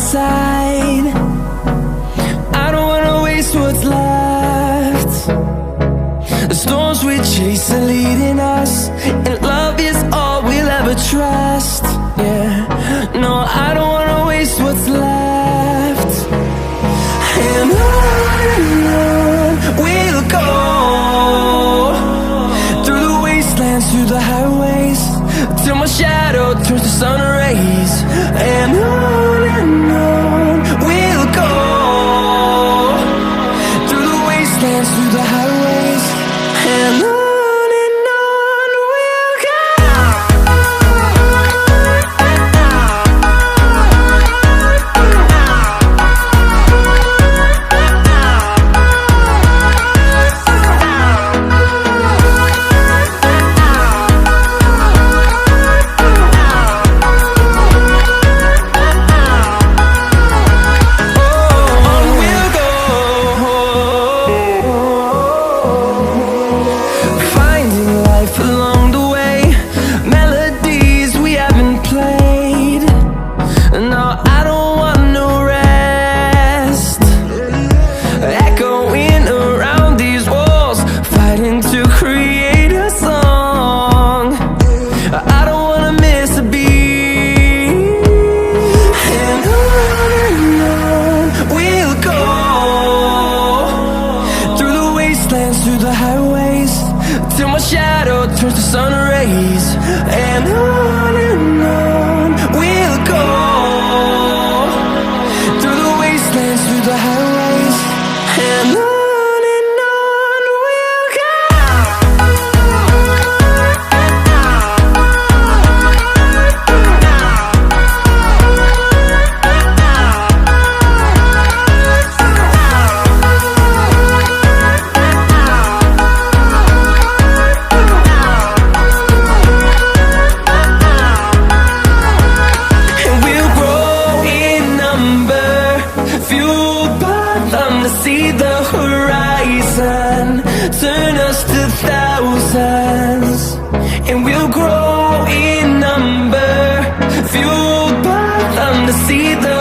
side. I don't wanna waste what's left. The storms we chase are leading us, and love is all we'll ever trust. Yeah, no, I don't wanna waste what's left. And on we'll go, through the wastelands, through the highways, till my shadow turns to sun rays. And on we'll go, through the wastelands, through the highways, and on we'll go. Through the highways, till my shadow turns to sun rays. And on we'll go, through the wastelands, through the highways, and on we'll go. See the horizon, turn us to thousands, and we'll grow in number, fueled by them to see the